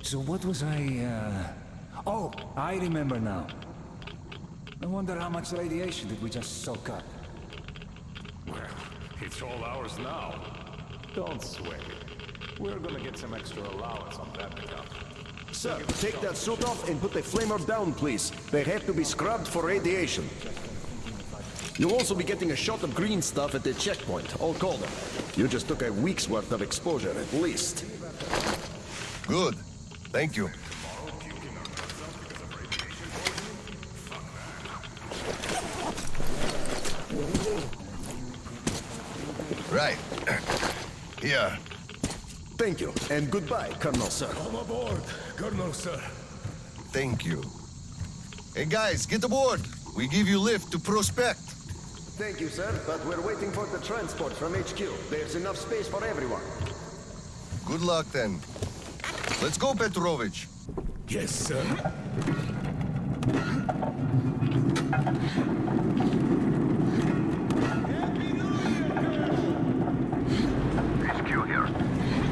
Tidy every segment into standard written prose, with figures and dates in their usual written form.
So what was I, Oh, I remember now. I wonder how much radiation did we just soak up? Well, it's all ours now. Don't sweat it. We're gonna get some extra allowance on that account. Sir, take that suit off and put the flamer down, please. They have to be scrubbed for radiation. You'll also be getting a shot of green stuff at the checkpoint, all colder. You just took a week's worth of exposure, at least. Good. Thank you. Right. Here. Thank you, and goodbye, Colonel, sir. Come aboard, Colonel, sir. Thank you. Hey guys, get aboard! We give you lift to Prospect. Thank you, sir, but we're waiting for the transport from HQ. There's enough space for everyone. Good luck then. Let's go, Petrovich. Yes, sir. HQ here.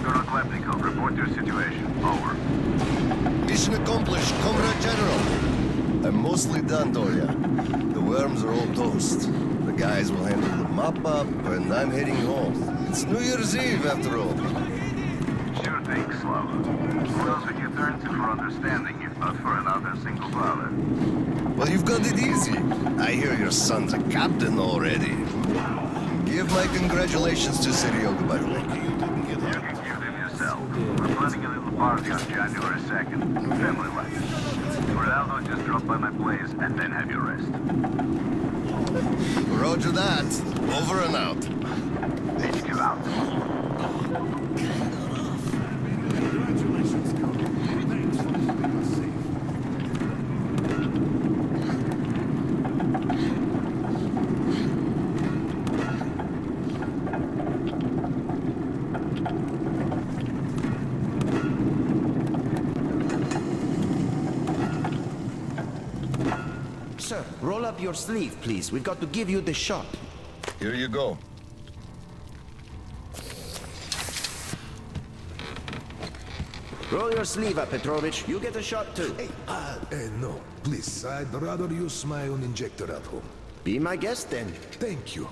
Colonel Khlebnikov, report your situation. Over. Mission accomplished, Comrade General. I'm mostly done, Doria. The worms are all toast. The guys will handle the mop-up, and I'm heading home. It's New Year's Eve, after all. Sure thing, Slava. Who else would you turn to for understanding if not for another single father? Well, you've got it easy. I hear your son's a captain already. Give my congratulations to Seryoga, by the way. You can give them yourself. We're planning a little party on January 2nd. Family-like. For now, don't just drop by my place and then have your rest. Roger that. Over and out. HQ out. Congratulations, Colonel. Thanks for keeping us safe. Sir, roll up your sleeve, please. We've got to give you the shot. Here you go. Roll your sleeve up, Petrovich. You get a shot, too. Hey, no. Please, I'd rather use my own injector at home. Be my guest, then. Thank you.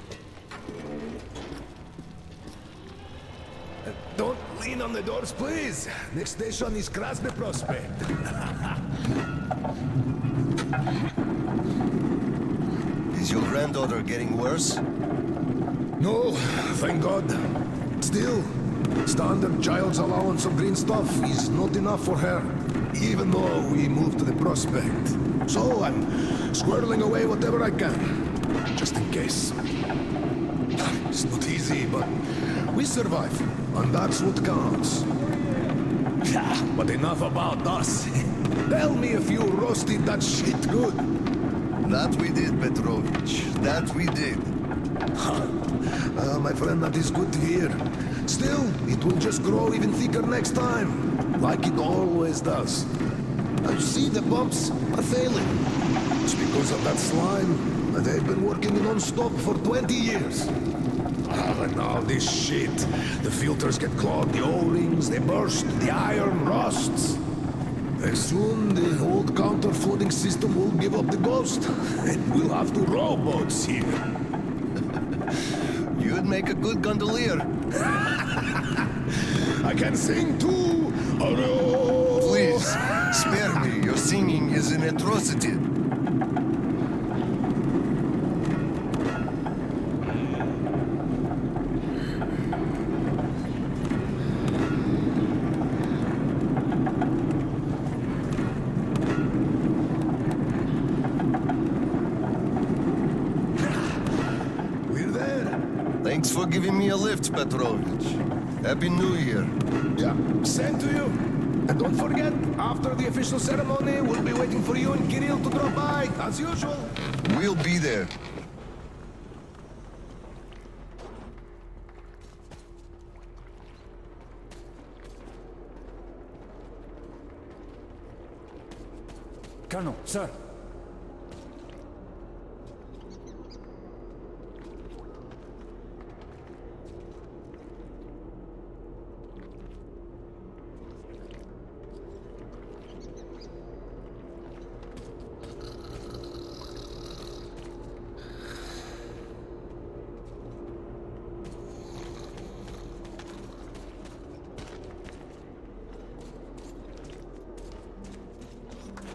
Don't lean on the doors, please. Next station is Krasny Prospect. Is your granddaughter getting worse? No, thank God. Still, standard child's allowance of green stuff is not enough for her, even though we moved to the Prospect. So I'm squirreling away whatever I can, just in case. It's not easy, but we survive, and that's what counts. But enough about us. Tell me if you roasted that shit good. That we did, Petrovich. That we did. My friend, that is good to hear. Still, it will just grow even thicker next time, like it always does. You see, the pumps are failing. It's because of that slime. They've been working non-stop for 20 years. And now this shit. The filters get clogged, the O-rings, they burst, the iron rusts. Soon the old counter-flooding system will give up the ghost, and we'll have to rowboats here. You'd make a good gondolier. I can sing too! Please, spare me. Your singing is an atrocity. Thanks for giving me a lift, Petrovich. Happy New Year. Yeah, same to you. And don't forget, after the official ceremony, we'll be waiting for you and Kirill to drop by, as usual. We'll be there. Colonel, sir.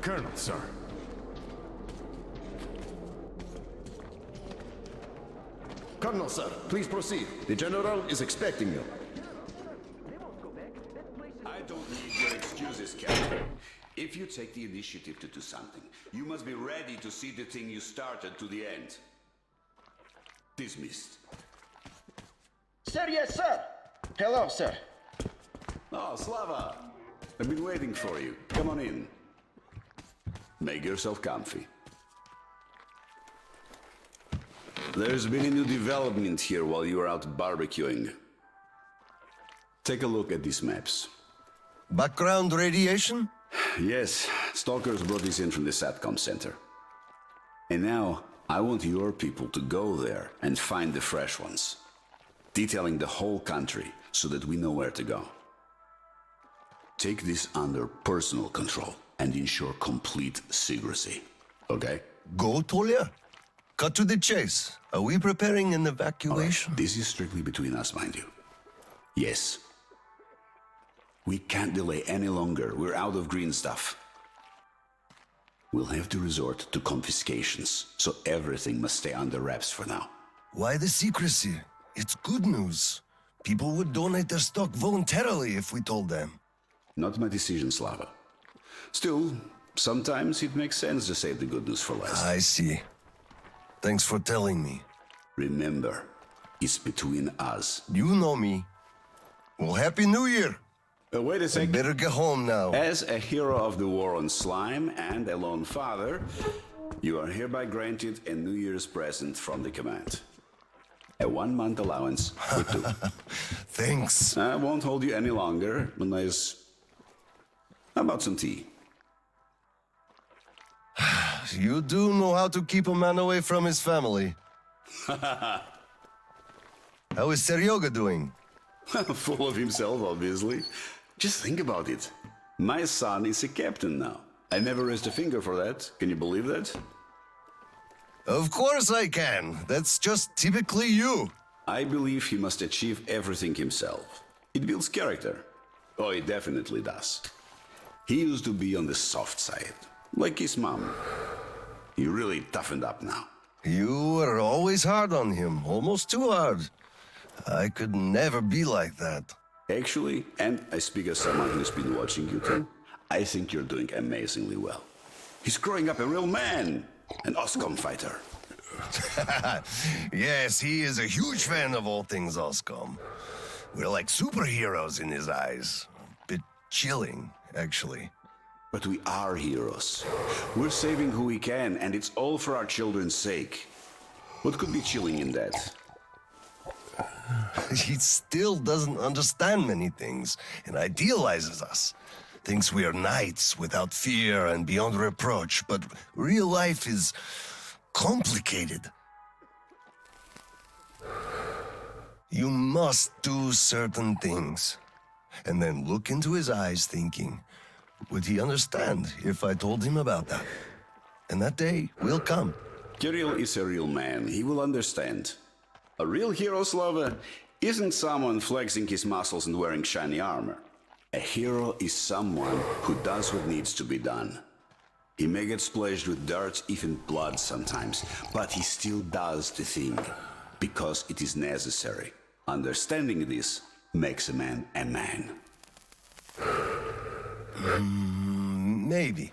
Colonel, sir. Colonel, sir, please proceed. The General is expecting you. I don't need your excuses, Captain. If you take the initiative to do something, you must be ready to see the thing you started to the end. Dismissed. Sir, yes, sir. Hello, sir. Oh, Slava! I've been waiting for you. Come on in. Make yourself comfy. There's been a new development here while you were out barbecuing. Take a look at these maps. Background radiation? Yes, stalkers brought this in from the SATCOM center. And now, I want your people to go there and find the fresh ones. Detailing the whole country so that we know where to go. Take this under personal control and ensure complete secrecy. Okay? Go, Tolia? Cut to the chase. Are we preparing an evacuation? This is strictly between us, mind you. Yes. We can't delay any longer. We're out of green stuff. We'll have to resort to confiscations, so everything must stay under wraps for now. Why the secrecy? It's good news. People would donate their stock voluntarily if we told them. Not my decision, Slava. Still, sometimes it makes sense to save the good news for last. I see. Thanks for telling me. Remember, it's between us. You know me. Well, Happy New Year! Wait a I sec. better get home now. As a hero of the war on slime and a lone father, you are hereby granted a New Year's present from the command. A 1-month allowance for 2. Thanks. I won't hold you any longer. A nice... How about some tea? You do know how to keep a man away from his family. How is Seryoga doing? Full of himself, obviously. Just think about it. My son is a captain now. I never raised a finger for that. Can you believe that? Of course I can. That's just typically you. I believe he must achieve everything himself. It builds character. Oh, it definitely does. He used to be on the soft side, like his mom. He really toughened up now. You were always hard on him, almost too hard. I could never be like that. Actually, and I speak as someone who's been watching you too, I think you're doing amazingly well. He's growing up a real man, an OSCOM fighter. Yes, he is a huge fan of all things OSCOM. We're like superheroes in his eyes. Bit chilling, actually. But we are heroes. We're saving who we can, and it's all for our children's sake. What could be chilling in that? He still doesn't understand many things and idealizes us. Thinks we are knights without fear and beyond reproach, but real life is complicated. You must do certain things, and then look into his eyes thinking, would he understand if I told him about that? And that day will come. Kirill is a real man. He will understand. A real hero, Slava, isn't someone flexing his muscles and wearing shiny armor. A hero is someone who does what needs to be done. He may get splashed with dirt, even blood sometimes, but he still does the thing, because it is necessary. Understanding this makes a man a man. Maybe.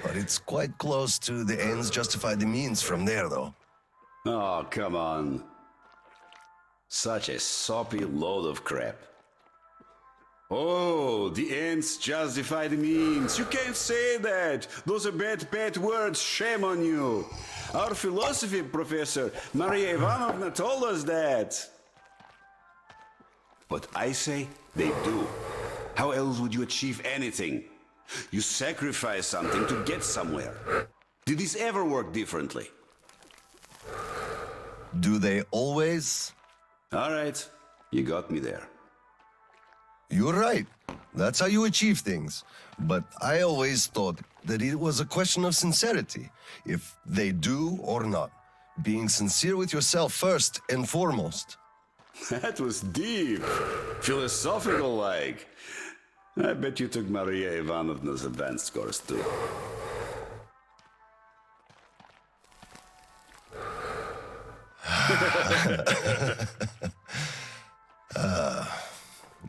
But it's quite close to the ends justify the means from there, though. Oh, come on. Such a soppy load of crap. Oh, the ends justify the means. You can't say that. Those are bad words. Shame on you. Our philosophy professor, Maria Ivanovna, told us that. But I say they do. How else would you achieve anything? You sacrifice something to get somewhere. Did this ever work differently? Do they always? All right, you got me there. You're right. That's how you achieve things. But I always thought that it was a question of sincerity, if they do or not. Being sincere with yourself first and foremost. That was deep, philosophical-like. I bet you took Maria Ivanovna's advanced course too.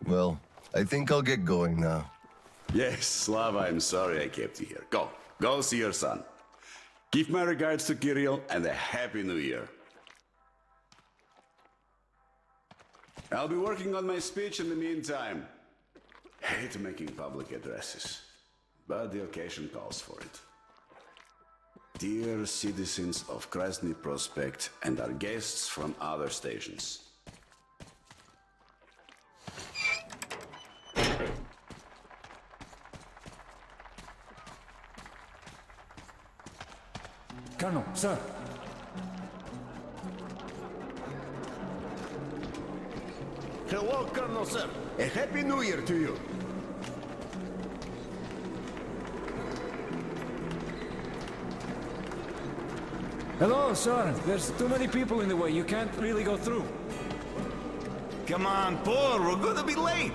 Well, I think I'll get going now. Yes, Slava, I'm sorry I kept you here. Go see your son. Give my regards to Kirill and a Happy New Year. I'll be working on my speech in the meantime. Hate making public addresses, but the occasion calls for it. Dear citizens of Krasny Prospect and our guests from other stations. Colonel, sir. Hello, Colonel, sir. A Happy New Year to you. Hello, sir. There's too many people in the way. You can't really go through. Come on, Paul, we're gonna be late.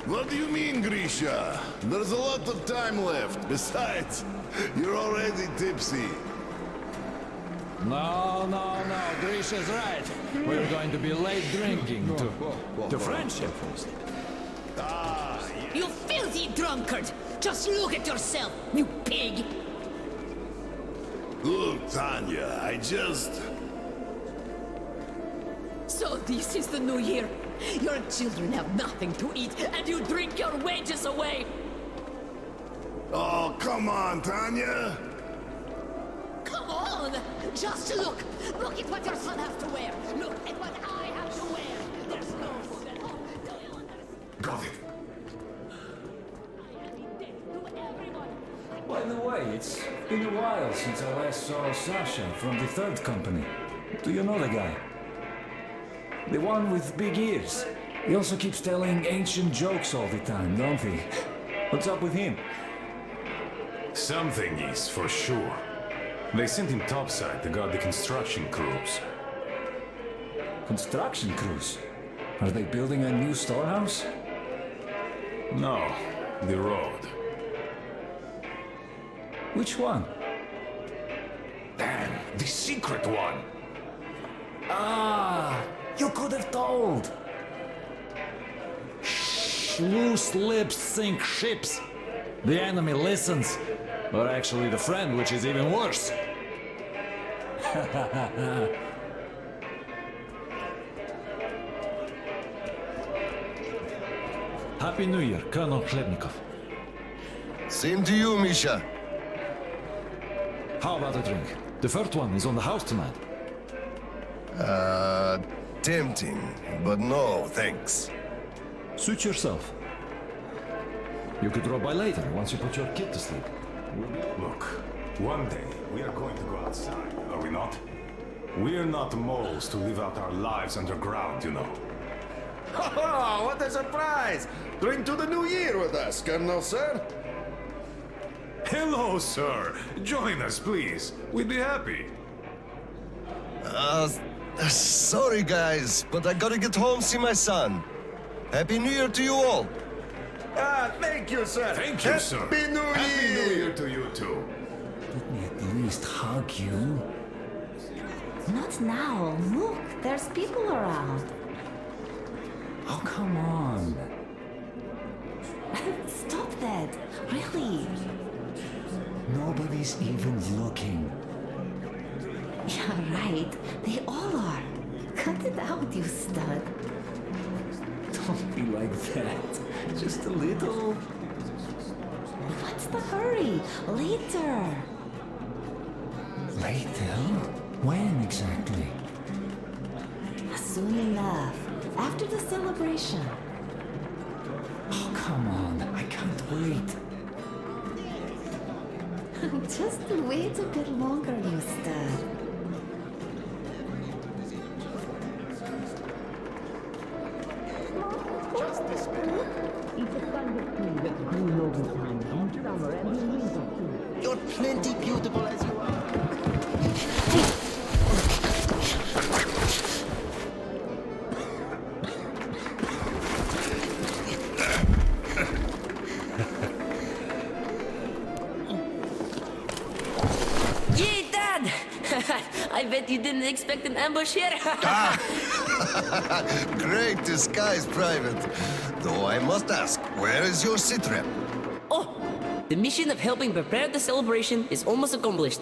What do you mean, Grisha? There's a lot of time left. Besides, you're already tipsy. No, Grisha's right. We're going to be late drinking to friendship. You filthy drunkard! Just look at yourself, you pig! Look, Tanya, I just... So this is the new year. Your children have nothing to eat, and you drink your wages away! Oh, come on, Tanya! Come on! Just look! Look at what your son has to wear! Look at what I have to wear! There's no food at home! Do you understand? Got it. I am in debt to everyone! By the way, it's been a while since I last saw Sasha from the 3rd Company. Do you know the guy? The one with big ears. He also keeps telling ancient jokes all the time, don't he? What's up with him? Something is for sure. They sent him topside to guard the construction crews. Construction crews? Are they building a new storehouse? No, the road. Which one? Damn, the secret one! Ah! You could have told! Loose lips sink ships. The enemy listens. Or actually the friend, which is even worse. Happy New Year, Colonel Khlebnikov. Same to you, Misha. How about a drink? The first one is on the house tonight. Tempting, but no, thanks. Suit yourself. You could drop by later, once you put your kid to sleep. Look, one day we are going to go outside, are we not? We're not moles to live out our lives underground, you know. Oh, what a surprise! Drink to the new year with us, Colonel, sir. Hello, sir. Join us, please. We'd be happy. Sorry guys, but I gotta get home, see my son. Happy New Year to you all. Ah, thank you, sir. Thank you, sir. Happy New Year! Happy New Year to you, too. Let me at least hug you. Not now. Look, there's people around. Oh, come on. Stop that. Really. Nobody's even looking. Yeah, right. They all are. Cut it out, you stud. Don't be like that. Just a little. What's the hurry? Later. Later? When exactly? Soon enough. After the celebration. Oh, come on. I can't wait. Just wait a bit longer, you stud. You're plenty beautiful as you are. I bet you didn't expect an ambush here. Great disguise, Private. Though I must ask, where is your sitrep? Oh, the mission of helping prepare the celebration is almost accomplished.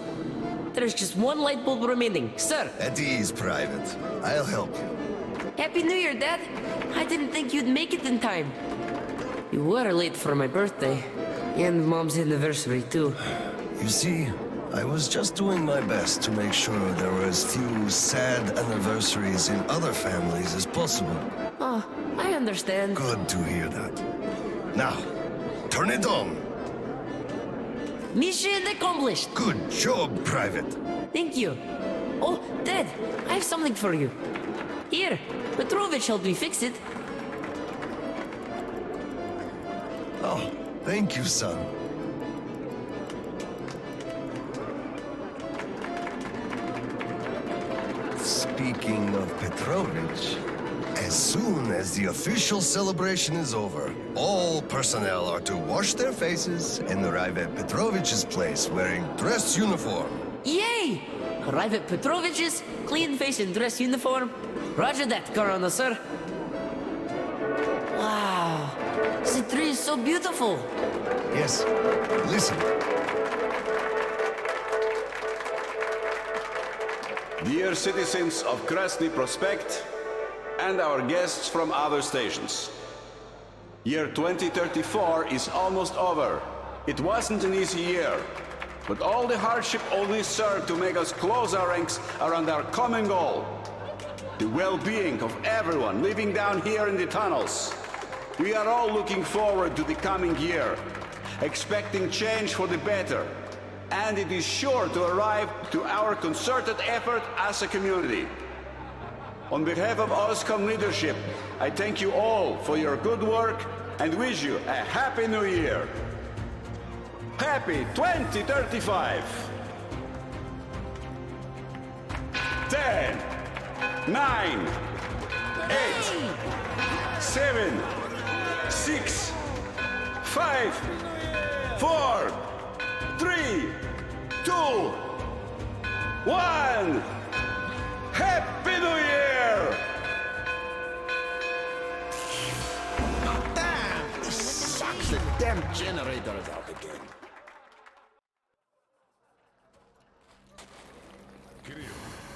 There's just one light bulb remaining, sir. At ease, Private. I'll help you. Happy New Year, Dad. I didn't think you'd make it in time. You were late for my birthday. And Mom's anniversary, too. You see, I was just doing my best to make sure there were as few sad anniversaries in other families as possible. Oh, I understand. Good to hear that. Now, turn it on. Mission accomplished. Good job, Private. Thank you. Oh, Dad, I have something for you. Here, Petrovich helped me fix it. Oh, thank you, son. Speaking of Petrovich, as soon as the official celebration is over, all personnel are to wash their faces and arrive at Petrovich's place wearing dress uniform. Yay! Arrive at Petrovich's, clean face and dress uniform. Roger that, Colonel, sir. Wow, the tree is so beautiful. Yes, listen. Dear citizens of Krasny Prospect and our guests from other stations. Year 2034 is almost over. It wasn't an easy year, but all the hardship only served to make us close our ranks around our common goal. The well-being of everyone living down here in the tunnels. We are all looking forward to the coming year, expecting change for the better. And it is sure to arrive to our concerted effort as a community. On behalf of OSCOM leadership, I thank you all for your good work and wish you a Happy New Year. Happy 2035! 10, 9, 8, 7, 6, 5, 4, 3, 2, 1! Happy New Year! Damn! This sucks! The damn generator is out again. Kirill,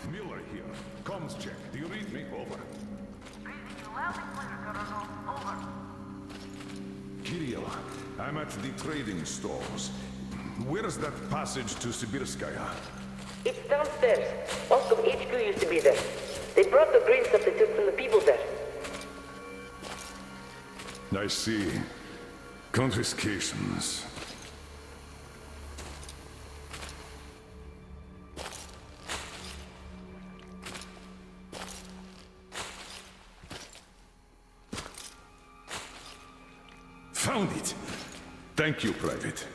Miller here. Comms check. Do you read me? Over. Reading you loud and clear, Colonel. Over. Kirill, I'm at the trading stores. Where's that passage to Sibirskaya? It's downstairs. Oscom HQ used to be there. They brought the green stuff they took from the people there. I see. Confiscations. Found it! Thank you, Private.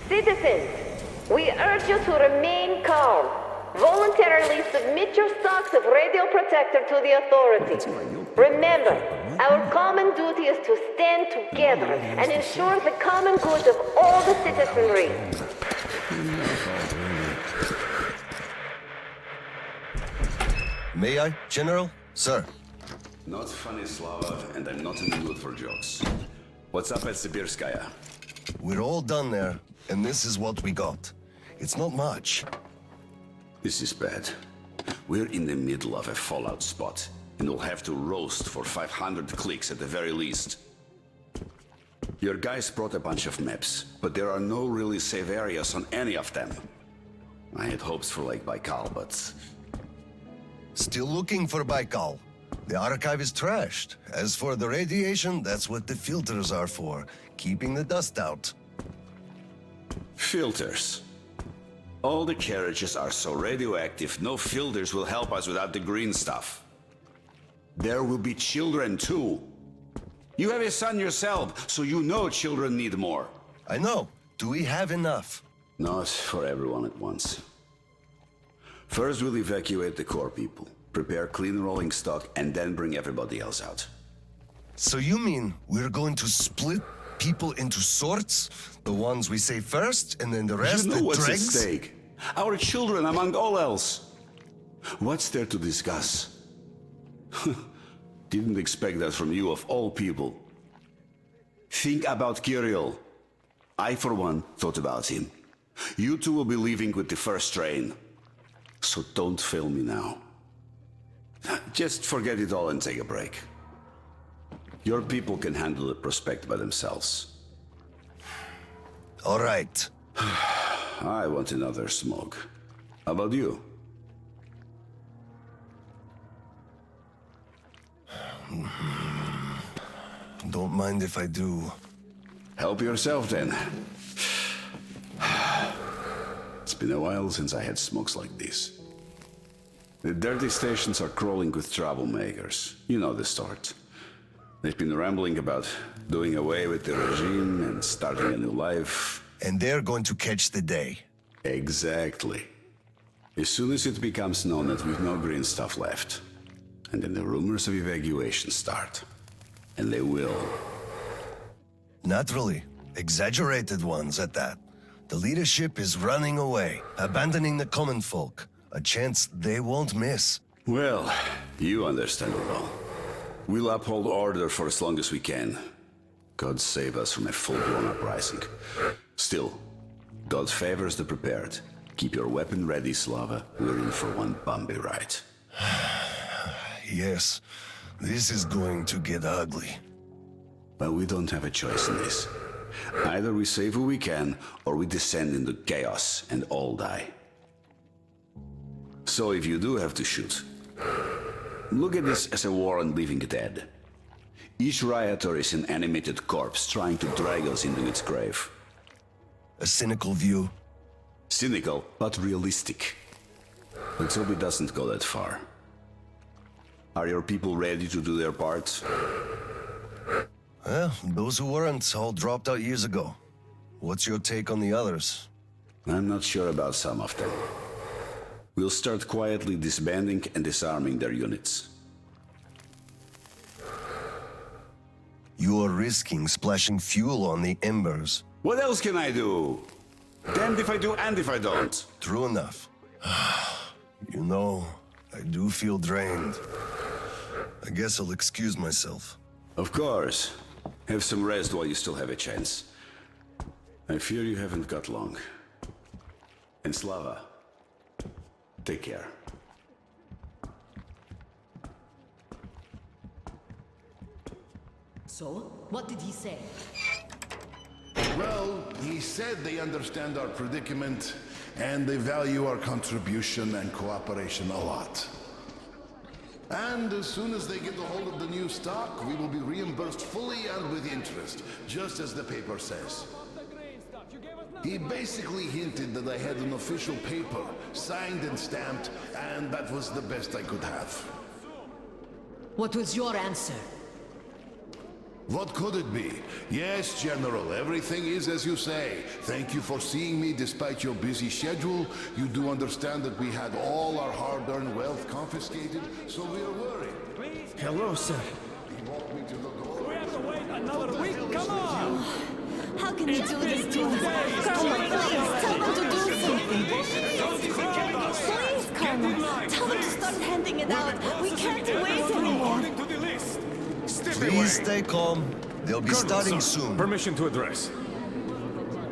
Citizens, we urge you to remain calm. Voluntarily submit your stocks of radio protector to the authorities. Remember, our common duty is to stand together and ensure the common good of all the citizenry. May I, General? Sir. Not funny, Slava, and I'm not in the mood for jokes. What's up at Sibirskaya? We're all done there, and this is what we got. It's not much. This is bad. We're in the middle of a fallout spot, and we'll have to roast for 500 clicks at the very least. Your guys brought a bunch of maps, but there are no really safe areas on any of them. I had hopes for Lake Baikal, but... Still looking for Baikal. The archive is trashed. As for the radiation, that's what the filters are for. Keeping the dust out. Filters. All the carriages are so radioactive, no filters will help us without the green stuff. There will be children too. You have a son yourself, so you know children need more. I know. Do we have enough? Not for everyone at once. First we'll evacuate the core people, prepare clean rolling stock, and then bring everybody else out. So you mean we're going to split people into sorts? The ones we say first, and then the rest You know the what's at dregs? stake. Our children, among all else. What's there to discuss? Didn't expect that from you of all people. Think about Kirill. I, for one, thought about him. You two will be leaving with the first train. So don't fail me now. Just forget it all and take a break. Your people can handle the prospect by themselves. All right. I want another smoke. How about you? Don't mind if I do. Help yourself then. It's been a while since I had smokes like this. The dirty stations are crawling with troublemakers. You know the sort. They've been rambling about doing away with the regime and starting a new life. And they're going to catch the day. Exactly. As soon as it becomes known that we've no green stuff left. And then the rumors of evacuation start. And they will. Naturally. Exaggerated ones at that. The leadership is running away, abandoning the common folk. A chance they won't miss. Well, you understand it all. We'll uphold order for as long as we can. God save us from a full-blown uprising. Still, God favors the prepared. Keep your weapon ready, Slava. We're in for one bumpy ride. Yes, this is going to get ugly. But we don't have a choice in this. Either we save who we can, or we descend into chaos and all die. So if you do have to shoot, look at this as a war on living dead. Each rioter is an animated corpse trying to drag us into its grave. A cynical view. Cynical, but realistic. Let's hope it doesn't go that far. Are your people ready to do their part? Well, those who weren't all dropped out years ago. What's your take on the others? I'm not sure about some of them. We'll start quietly disbanding and disarming their units. You are risking splashing fuel on the embers. What else can I do? Damned if I do and if I don't. True enough. You know, I do feel drained. I guess I'll excuse myself. Of course. Have some rest while you still have a chance. I fear you haven't got long. And Slava, take care. So, what did he say? Well, he said they understand our predicament and they value our contribution and cooperation a lot. And as soon as they get a hold of the new stock, we will be reimbursed fully and with interest, just as the paper says. He basically hinted that I had an official paper, signed and stamped, and that was the best I could have. What was your answer? What could it be? Yes, General, everything is as you say. Thank you for seeing me despite your busy schedule. You do understand that we had all our hard-earned wealth confiscated, so we are worried. Hello, sir. He walked me to the door. We have to wait another week? Come on! How can you do this to us? Colonel, please, tell them to do something. Please, Colonel, tell them to start handing it out. We can't wait anymore. Please stay calm. They'll be starting soon. Permission to address.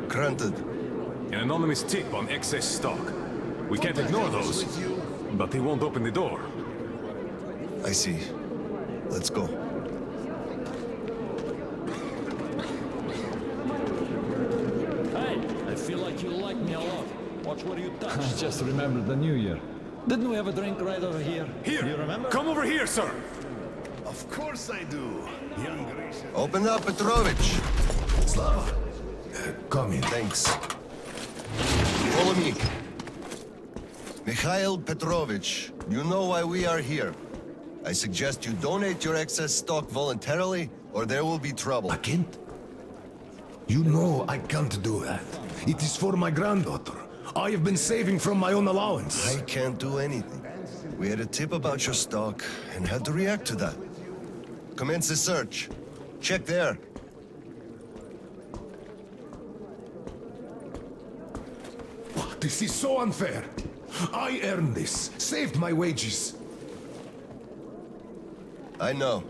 Granted. An anonymous tip on excess stock. We can't ignore those, but they won't open the door. I see. Let's go. Hey, I feel like you like me a lot. Watch where you touch. I just remembered the New Year. Didn't we have a drink right over here? Here! You remember? Come over here, sir! Of course I do, young Gracious. Open up, Petrovich. Slava, come in. Thanks. Follow me. Mikhail Petrovich, you know why we are here. I suggest you donate your excess stock voluntarily, or there will be trouble. I can't. You know I can't do that. It is for my granddaughter. I have been saving from my own allowance. I can't do anything. We had a tip about your stock and had to react to that. commence the search. Check there. This is so unfair. I earned this, saved my wages. I know,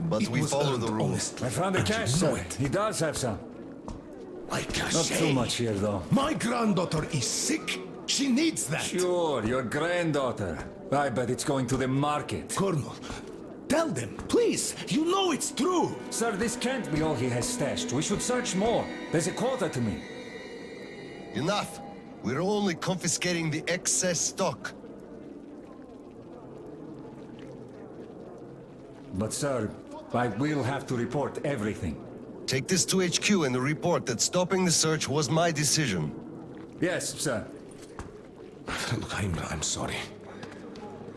but It we was follow earned the rules. I found the And cash, you know sir. it. He does have some. Like a Not too much here, though. My granddaughter is sick. She needs that. Sure, your granddaughter. I bet it's going to the market. Colonel, tell them, please. You know it's true. Sir, this can't be all he has stashed. We should search more. There's a quota to meet. Enough. We're only confiscating the excess stock. But, sir, I will have to report everything. Take this to HQ and report that stopping the search was my decision. Yes, sir. Look, I'm sorry.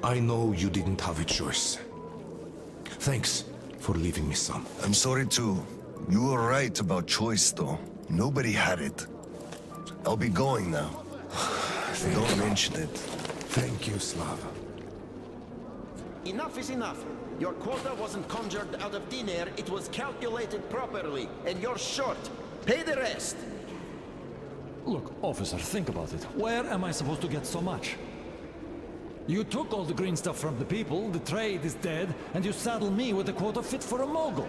I know you didn't have a choice. Thanks for leaving me some. I'm sorry too. You were right about choice, though. Nobody had it. I'll be going now. Don't mention it. Thank you, Slav. Enough is enough. Your quota wasn't conjured out of thin air, it was calculated properly, and you're short. Pay the rest. Look, officer, think about it. Where am I supposed to get so much? You took all the green stuff from the people, the trade is dead, and you saddle me with a quota fit for a mogul.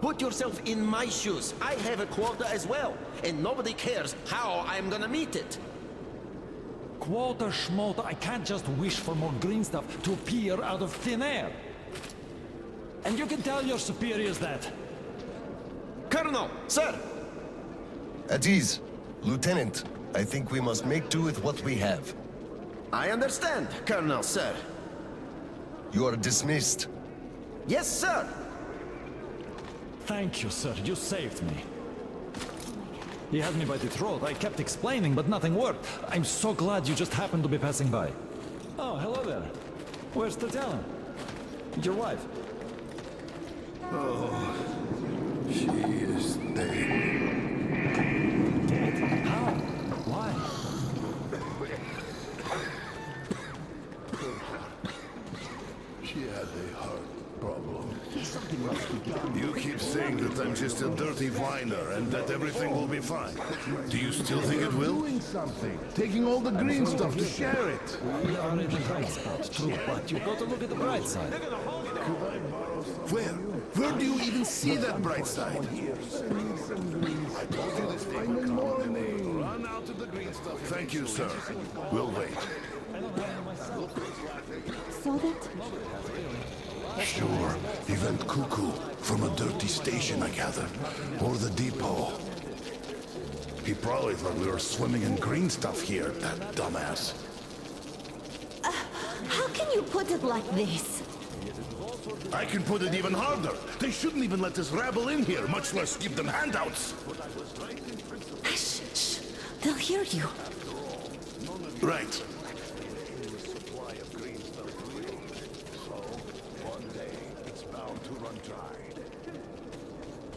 Put yourself in my shoes. I have a quota as well, and nobody cares how I'm gonna meet it. Quota schmota, I can't just wish for more green stuff to appear out of thin air. And you can tell your superiors that. Colonel, sir! At ease. Lieutenant, I think we must make do with what we have. I understand, Colonel, sir. You are dismissed. Yes, sir! Thank you, sir. You saved me. He had me by the throat. I kept explaining, but nothing worked. I'm so glad you just happened to be passing by. Oh, hello there. Where's Tatiana? Your wife? Oh, she is dead. Dead? How? Why? She had a heart problem. You keep saying that I'm just a dirty whiner and that everything will be fine. Do you still think it will? Doing something. Taking all the green stuff to share it. We are in the bright spot, true, but you've got to look at the bright side. Where? Where do you even see that bright side? I told you this thing would come. Run out of the green stuff. Thank you, sir. We'll wait. Saw that? Sure. He went cuckoo from a dirty station, I gather. Or the depot. He probably thought we were swimming in green stuff here, that dumbass. How can you put it like this? I can put it even harder. They shouldn't even let this rabble in here, much less give them handouts. Shh, shh. They'll hear you. Right.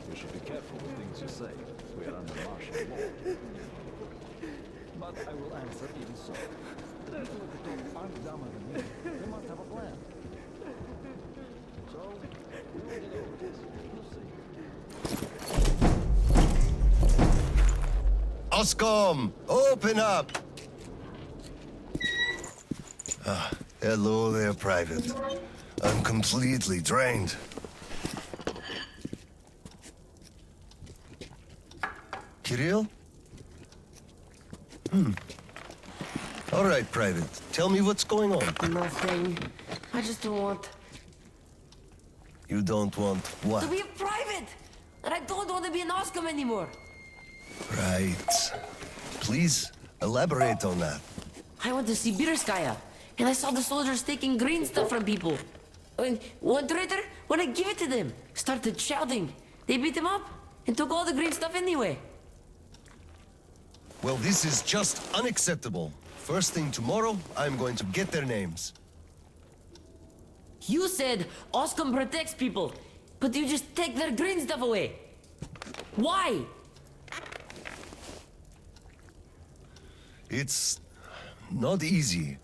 You should be careful with things you say. We are under martial law. But I will answer even so. The people at the top aren't dumber than me. They must have a plan. So, we will get over this. You'll see. Oscom, open up! Hello there, Private. I'm completely drained. Kirill? All right, Private. Tell me what's going on. Nothing. I just don't want You don't want what? to be a private! And I don't want to be an Oscom anymore! Right. Please, elaborate on that. I went to Sibirskaya, and I saw the soldiers taking green stuff from people. And one traitor, when I give it to them, started shouting. They beat him up and took all the green stuff anyway. Well, this is just unacceptable. First thing tomorrow, I'm going to get their names. You said Oscom protects people, but you just take their green stuff away. Why? It's not easy.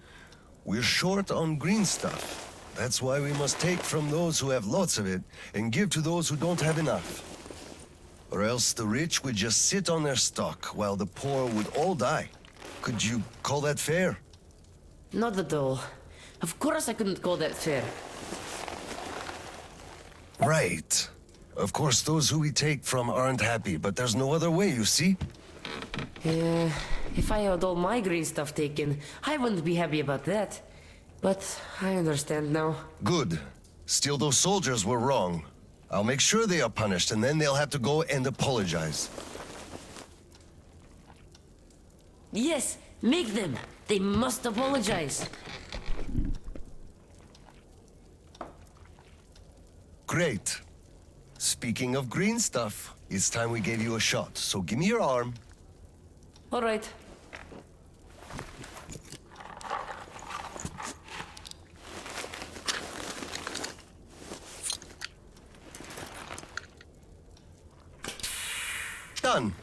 We're short on green stuff. That's why we must take from those who have lots of it and give to those who don't have enough. Or else the rich would just sit on their stock while the poor would all die. Could you call that fair? Not at all. Of course I couldn't call that fair. Right. Of course, those who we take from aren't happy, but there's no other way, you see? Yeah, if I had all my green stuff taken, I wouldn't be happy about that. But I understand now. Good. Still, those soldiers were wrong. I'll make sure they are punished, and then they'll have to go and apologize. Yes, make them. They must apologize. Great. Speaking of green stuff, it's time we gave you a shot, so give me your arm. All right. Done.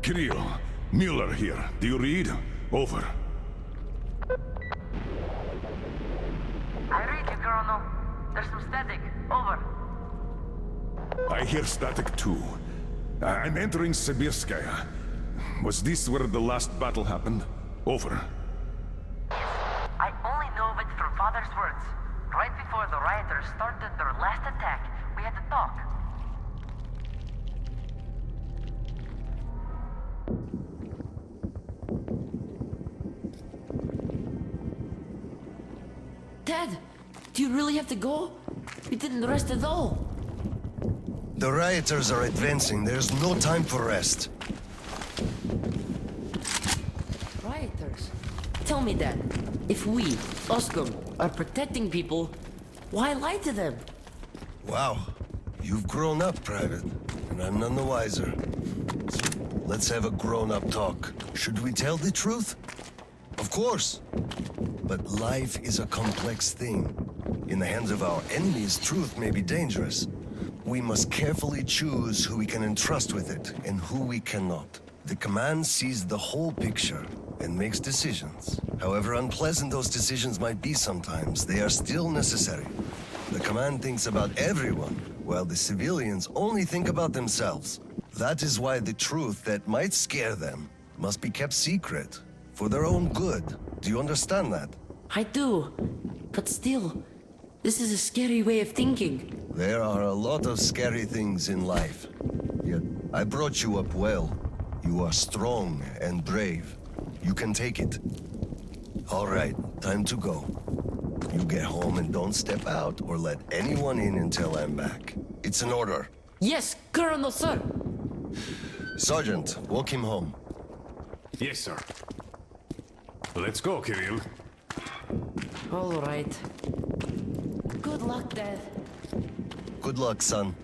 Kirill, Mueller here. Do you read? Over. I read you, Colonel. There's some static. Over. I hear static too. I'm entering Sibirskaya. Was this where the last battle happened? Over. I only know of it from Father's words. Right before the rioters started their last attack, we had to talk. Dad, do you really have to go? We didn't rest at all. The rioters are advancing. There's no time for rest. Rioters? Tell me, Dad. If we, Oskum, are protecting people, why lie to them? Wow. You've grown up, Private, and I'm none the wiser. So let's have a grown-up talk. Should we tell the truth? Of course. But life is a complex thing. In the hands of our enemies, truth may be dangerous. We must carefully choose who we can entrust with it and who we cannot. The command sees the whole picture and makes decisions. However unpleasant those decisions might be sometimes, they are still necessary. The command thinks about everyone, while the civilians only think about themselves. That is why the truth that might scare them must be kept secret, for their own good. Do you understand that? I do. But still, this is a scary way of thinking. There are a lot of scary things in life. Yet, I brought you up well. You are strong and brave. You can take it. All right, time to go. You get home and don't step out or let anyone in until I'm back. It's an order. Yes, Colonel, sir. Sergeant, walk him home. Yes, sir. Let's go, Kirill. All right. Good luck, Dad. Good luck, son.